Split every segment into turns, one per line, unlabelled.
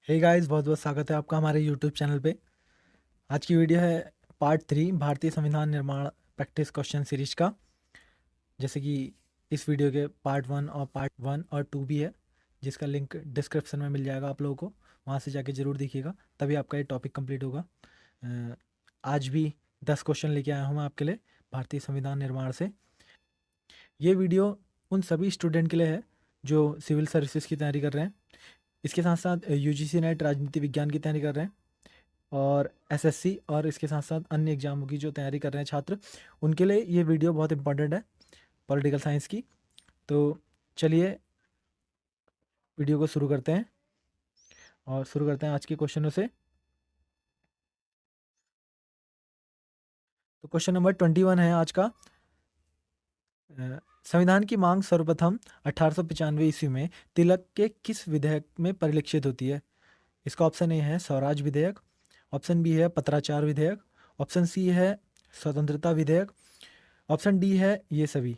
Hey guys, बहुत बहुत स्वागत है आपका हमारे यूट्यूब चैनल पे। आज की वीडियो है पार्ट 3 भारतीय संविधान निर्माण प्रैक्टिस क्वेश्चन सीरीज का। जैसे कि इस वीडियो के पार्ट 1 और 2 भी है, जिसका लिंक डिस्क्रिप्शन में मिल जाएगा आप लोगों को। वहाँ से जाके ज़रूर देखिएगा, तभी आपका ये टॉपिक कंप्लीट होगा। आज भी 10 क्वेश्चन लेके आया हूँ मैं आपके लिए भारतीय संविधान निर्माण से। ये वीडियो उन सभी स्टूडेंट के लिए है जो सिविल सर्विसेज की तैयारी कर रहे हैं, इसके साथ साथ यूजीसी नेट राजनीति विज्ञान की तैयारी कर रहे हैं, और एसएससी और इसके साथ साथ अन्य एग्जामों की जो तैयारी कर रहे हैं छात्र, उनके लिए ये वीडियो बहुत इंपॉर्टेंट है पॉलिटिकल साइंस की। तो चलिए वीडियो को शुरू करते हैं और शुरू करते हैं आज के क्वेश्चनों से। तो क्वेश्चन नंबर 21 है आज का। संविधान की मांग सर्वप्रथम 1895 ईस्वी में तिलक के किस विधेयक में परिलक्षित होती है? इसका ऑप्शन ए है स्वराज विधेयक, ऑप्शन बी है पत्राचार विधेयक, ऑप्शन सी है स्वतंत्रता विधेयक, ऑप्शन डी है ये सभी।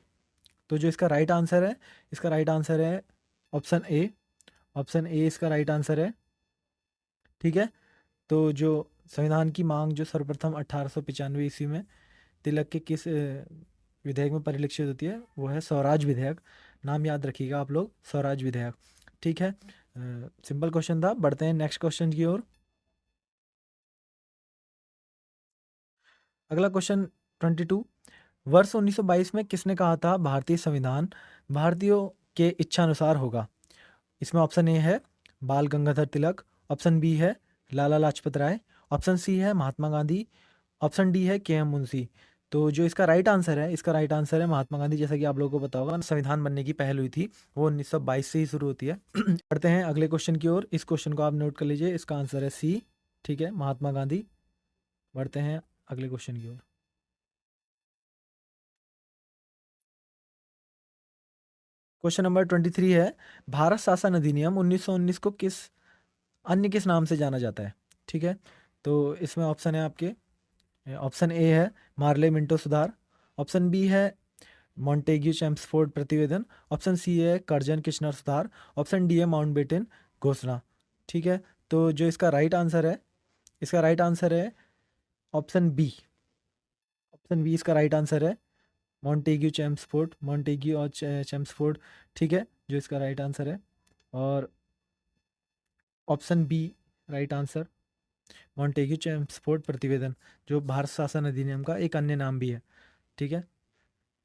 तो जो इसका राइट आंसर है, इसका राइट आंसर है ऑप्शन ए। ऑप्शन ए इसका राइट आंसर है। ठीक है, तो जो संविधान की मांग जो सर्वप्रथम 1895 ईस्वी में तिलक के किस विधेयक में परिलक्षित होती है, वो है स्वराज विधेयक। नाम याद रखिएगा आप लोग, स्वराज विधेयक। ठीक है, सिंपल क्वेश्चन था। बढ़ते हैं नेक्स्ट क्वेश्चन की ओर। अगला क्वेश्चन 22, वर्ष 1922 में किसने कहा था भारतीय संविधान भारतीयों के इच्छानुसार होगा? इसमें ऑप्शन ए है बाल गंगाधर तिलक, ऑप्शन बी है लाला लाजपत राय, ऑप्शन सी है महात्मा गांधी, ऑप्शन डी है के एम मुंशी। तो जो इसका राइट आंसर है, इसका राइट आंसर है महात्मा गांधी। जैसा कि आप लोगों को पता होगा, संविधान बनने की पहल हुई थी वो 1922 से ही शुरू होती है। बढ़ते हैं अगले क्वेश्चन की ओर। इस क्वेश्चन को आप नोट कर लीजिए, इसका आंसर है सी। ठीक है, महात्मा गांधी। बढ़ते हैं अगले क्वेश्चन की ओर। क्वेश्चन नंबर 23 है, भारत शासन अधिनियम 1919 को किस नाम से जाना जाता है? ठीक है, तो इसमें ऑप्शन है आपके। ऑप्शन ए है मार्ले मिंटो सुधार, ऑप्शन बी है मॉन्टेग्यू चैम्सफोर्ड प्रतिवेदन, ऑप्शन सी है कर्जन किशनर सुधार, ऑप्शन डी है माउंटबेटन घोषणा। ठीक है, तो जो इसका राइट आंसर है, इसका राइट आंसर है ऑप्शन बी। ऑप्शन बी इसका राइट आंसर है, मॉन्टेग्यू चैम्सफोर्ड, मॉन्टेग्यू और चैम्सफोर्ड। ठीक है, जो इसका राइट आंसर है। और option B right answer, Montagu Chelmsford प्रतिवेदन, जो भारत शासन अधिनियम का एक अन्य नाम भी है। ठीक है,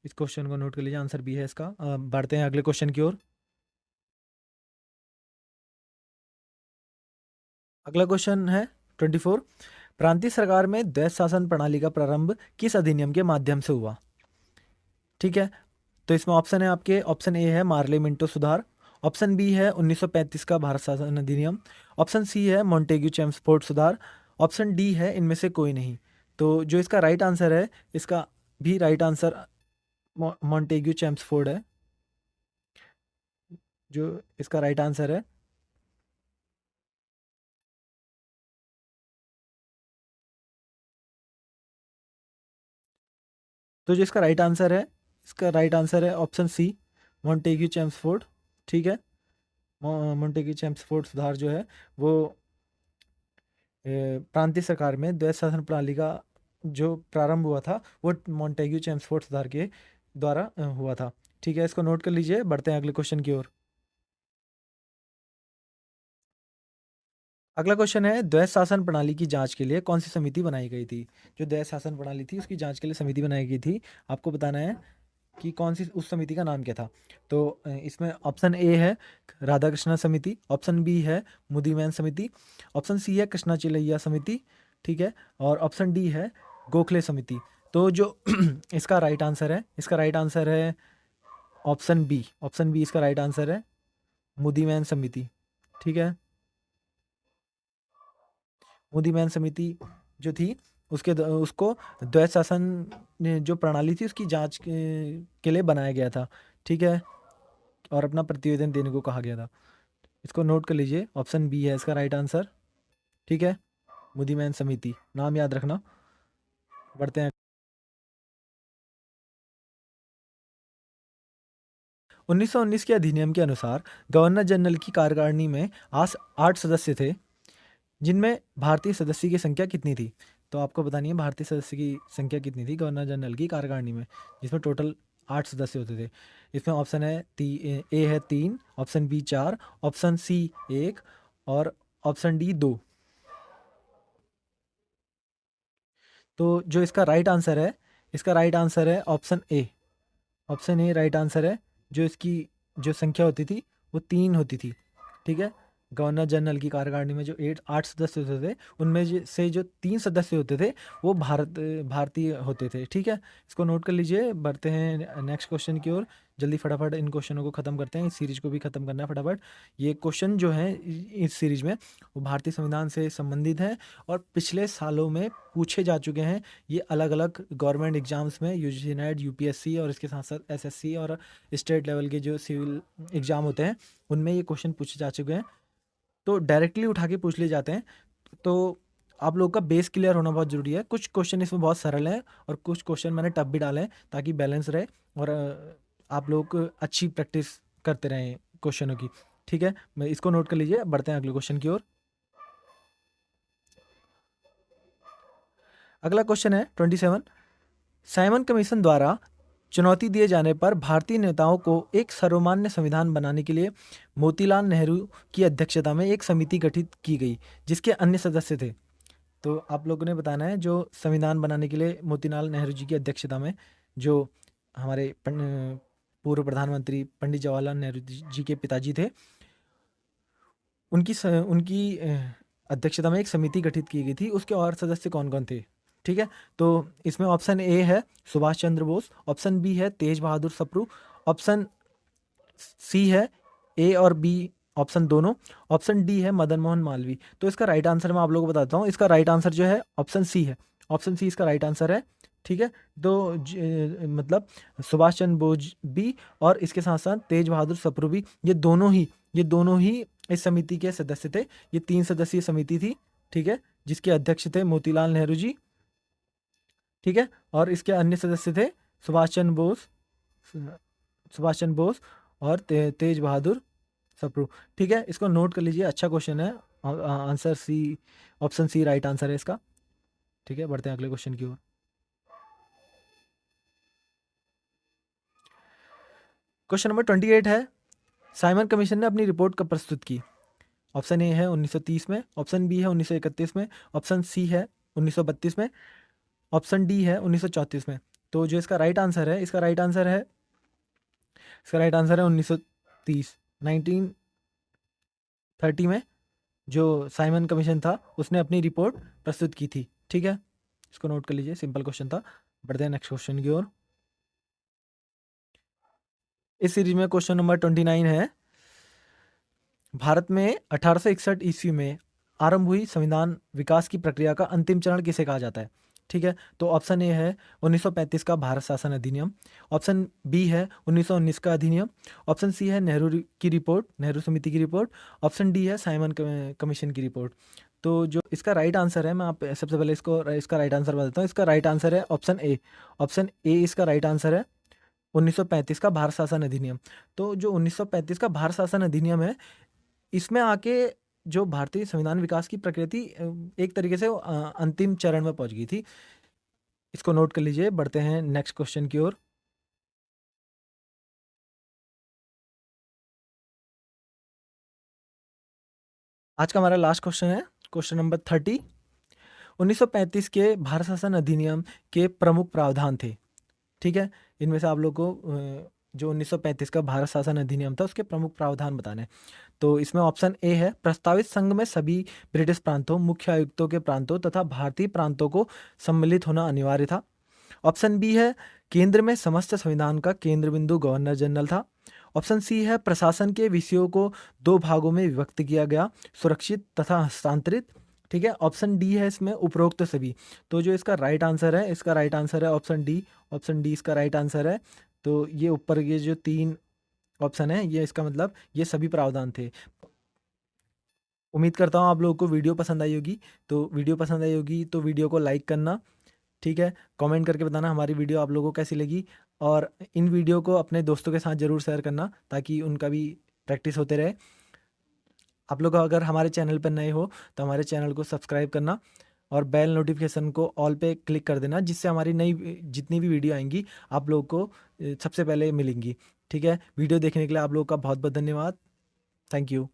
इस क्वेश्चन को नोट कर लीजिए, आंसर बी है इसका। बढ़ते हैं अगले क्वेश्चन की ओर। अगला क्वेश्चन है 24, प्रांतीय सरकार में द्वैध शासन प्रणाली का प्रारंभ किस अधिनियम के माध्यम से हुआ? ठीक है, तो इसमें ऑप्शन है आपके। ऑप्शन ए है मार्ले मिंटो सुधार, ऑप्शन बी है 1935 का भारत शासन अधिनियम, ऑप्शन सी है मॉन्टेग्यू चैम्सफोर्ड सुधार, ऑप्शन डी है इनमें से कोई नहीं। तो जो इसका राइट आंसर है, इसका भी राइट आंसर मॉन्टेग्यू चैम्सफोर्ड है, जो इसका राइट आंसर है। तो जो इसका राइट आंसर है, इसका राइट आंसर है ऑप्शन सी, मॉन्टेग्यू चैम्सफोर्ड। ठीक है, मॉन्टेग्यू चैम्सफोर्ड सुधार जो है वो प्रांतीय सरकार में द्वैध शासन प्रणाली का जो प्रारंभ हुआ था, वो मॉन्टेग्यू चैम्सफोर्ड सुधार के द्वारा हुआ था। ठीक है, इसको नोट कर लीजिए। बढ़ते हैं अगले क्वेश्चन की ओर। अगला क्वेश्चन है, द्वैध शासन प्रणाली की जांच के लिए कौन सी समिति बनाई गई थी? जो द्वैध शासन प्रणाली थी उसकी जांच के लिए समिति बनाई गई थी, आपको बताना है कि कौन सी, उस समिति का नाम क्या था। तो इसमें ऑप्शन ए है राधा कृष्णा समिति, ऑप्शन बी है मुदीमैन समिति, ऑप्शन सी है कृष्णा चिलैया समिति। ठीक है, और ऑप्शन डी है गोखले समिति। तो जो इसका राइट आंसर है, इसका राइट आंसर है ऑप्शन बी। ऑप्शन बी इसका राइट आंसर है मुदीमैन समिति। ठीक है, मुदीमैन समिति जो थी उसको द्वैध शासन जो प्रणाली थी उसकी जांच के लिए बनाया गया था। ठीक है, और अपना प्रतिवेदन देने को कहा गया था। इसको नोट कर लीजिए, ऑप्शन बी है इसका राइट आंसर। ठीक है, मुदीमैन समिति, नाम याद रखना। बढ़ते हैं। 1919 के अधिनियम के अनुसार गवर्नर जनरल की कार्यकारिणी में आज 8 सदस्य थे। जिनमें भारतीय सदस्य की संख्या कितनी थी? तो आपको बतानी है भारतीय सदस्य की संख्या कितनी थी गवर्नर जनरल की कार्यकारिणी में, जिसमें टोटल 8 सदस्य होते थे। इसमें ऑप्शन है ए है 3, ऑप्शन बी 4, ऑप्शन सी 1 और ऑप्शन डी 2। तो जो इसका राइट आंसर है, इसका राइट आंसर है option A. Option A right answer है। जो इसकी जो संख्या होती थी वो 3 होती थी, ठीक है। गवर्नर जनरल की कार्यकारिणी में जो 8 सदस्य होते थे, उनमें से जो 3 सदस्य होते थे वो भारतीय होते थे, ठीक है। इसको नोट कर लीजिए। बढ़ते हैं नेक्स्ट क्वेश्चन की ओर। जल्दी फटाफट इन क्वेश्चनों को ख़त्म करते हैं, इस सीरीज को भी ख़त्म करना है फटाफट। ये क्वेश्चन जो है इस सीरीज में वो भारतीय संविधान से संबंधित है और पिछले सालों में पूछे जा चुके हैं। ये अलग अलग गवर्नमेंट एग्जाम्स में यूजीसी नेट, यूपीएससी और इसके साथ साथ एसएससी और स्टेट लेवल के जो सिविल एग्ज़ाम होते हैं उनमें ये क्वेश्चन पूछे जा चुके हैं। तो डायरेक्टली उठा के पूछ लिए जाते हैं। तो आप लोगों का बेस क्लियर होना बहुत ज़रूरी है। कुछ क्वेश्चन इसमें बहुत सरल हैं और कुछ क्वेश्चन मैंने टफ भी डाले हैं ताकि बैलेंस रहे और आप लोग अच्छी प्रैक्टिस करते रहें क्वेश्चनों की, ठीक है। मैं इसको नोट कर लीजिए। बढ़ते हैं अगले क्वेश्चन की ओर। अगला क्वेश्चन है 27। साइमन कमीशन द्वारा चुनौती दिए जाने पर भारतीय नेताओं को एक सर्वमान्य संविधान बनाने के लिए मोतीलाल नेहरू की अध्यक्षता में एक समिति गठित की गई, जिसके अन्य सदस्य थे। तो आप लोगों ने बताना है जो संविधान बनाने के लिए मोतीलाल नेहरू जी की अध्यक्षता में जो हमारे पूर्व प्रधानमंत्री पंडित जवाहरलाल नेहरू जी के पिताजी थे, उनकी अध्यक्षता में एक समिति गठित की गई थी। उसके और सदस्य कौन कौन थे, ठीक है। तो इसमें ऑप्शन ए है सुभाष चंद्र बोस, ऑप्शन बी है तेज बहादुर सप्रू, ऑप्शन सी है ए और बी ऑप्शन दोनों, ऑप्शन डी है मदन मोहन मालवीय। तो इसका राइट आंसर मैं आप लोगों को बताता हूँ। इसका राइट आंसर जो है ऑप्शन सी है। ऑप्शन सी इसका राइट आंसर है, ठीक है। तो मतलब सुभाष चंद्र बोस भी और इसके साथ साथ तेज बहादुर सप्रू भी, ये दोनों ही इस समिति के सदस्य थे। ये 3 सदस्यीय समिति थी, ठीक है, जिसके अध्यक्ष थे मोतीलाल नेहरू जी, ठीक है। और इसके अन्य सदस्य थे सुभाष चंद्र बोस और तेज बहादुर सप्रू, ठीक है। इसको नोट कर लीजिए, अच्छा क्वेश्चन है। Answer C, option C right answer है इसका, ठीक है। बढ़ते हैं अगले क्वेश्चन की ओर। क्वेश्चन नंबर 28 है, साइमन कमीशन ने अपनी रिपोर्ट कब प्रस्तुत की? ऑप्शन ए है 1930 में, ऑप्शन बी है 1931 में, ऑप्शन सी है 1932 में, ऑप्शन डी है 1934 में। तो जो इसका राइट आंसर है, इसका राइट आंसर है 1930। 1930 में जो साइमन कमीशन था उसने अपनी रिपोर्ट प्रस्तुत की थी, ठीक है। इसको नोट कर लीजिए, सिंपल क्वेश्चन था। बढ़ते हैं नेक्स्ट क्वेश्चन की ओर। इस सीरीज में क्वेश्चन नंबर 29 है, भारत में 1861 ईस्वी में आरंभ हुई संविधान विकास की प्रक्रिया का अंतिम चरण किसे कहा जाता है, ठीक है। तो ऑप्शन ए है 1935 का भारत शासन अधिनियम, ऑप्शन बी है 1919 का अधिनियम, ऑप्शन सी है नेहरू की रिपोर्ट, नेहरू समिति की रिपोर्ट, ऑप्शन डी है साइमन कमीशन की रिपोर्ट। तो जो इसका राइट आंसर है, मैं आप सबसे पहले इसका राइट आंसर बताता हूँ। इसका राइट आंसर है ऑप्शन ए। ऑप्शन ए इसका राइट आंसर है, 1935 का भारत शासन अधिनियम। तो जो 1935 का भारत शासन अधिनियम है, इसमें आके जो भारतीय संविधान विकास की प्रकृति एक तरीके से अंतिम चरण में पहुंच गई थी। इसको नोट कर लीजिए। बढ़ते हैं नेक्स्ट क्वेश्चन की ओर। आज का हमारा लास्ट क्वेश्चन है, क्वेश्चन नंबर 30। 1935 के भारत शासन अधिनियम के प्रमुख प्रावधान थे, ठीक है। इनमें से आप लोग को जो 1935 का भारत शासन अधिनियम था उसके प्रमुख प्रावधान बताने। तो इसमें ऑप्शन ए है, प्रस्तावित संघ में सभी ब्रिटिश प्रांतों, मुख्य आयुक्तों के प्रांतों तथा भारतीय प्रांतों को सम्मिलित होना अनिवार्य था। ऑप्शन बी है, केंद्र में समस्त संविधान का केंद्र बिंदु गवर्नर जनरल था। ऑप्शन सी है, प्रशासन के विषयों को 2 भागों में विभक्त किया गया, सुरक्षित तथा हस्तांतरित, ठीक है। ऑप्शन डी है इसमें उपरोक्त सभी। तो जो इसका राइट आंसर है, इसका राइट आंसर है ऑप्शन डी। ऑप्शन डी इसका राइट आंसर है। तो ये ऊपर ये जो 3 ऑप्शन है, ये इसका मतलब ये सभी प्रावधान थे। उम्मीद करता हूँ आप लोगों को वीडियो पसंद आई होगी। तो वीडियो पसंद आई होगी तो वीडियो को लाइक करना, ठीक है। कमेंट करके बताना हमारी वीडियो आप लोगों को कैसी लगी, और इन वीडियो को अपने दोस्तों के साथ ज़रूर शेयर करना ताकि उनका भी प्रैक्टिस होते रहे। आप लोग अगर हमारे चैनल पर नए हो तो हमारे चैनल को सब्सक्राइब करना और बेल नोटिफिकेशन को ऑल पे क्लिक कर देना, जिससे हमारी नई जितनी भी वीडियो आएंगी आप लोगों को सबसे पहले मिलेंगी। ठीक है, वीडियो देखने के लिए आप लोगों का बहुत बहुत धन्यवाद। Thank you.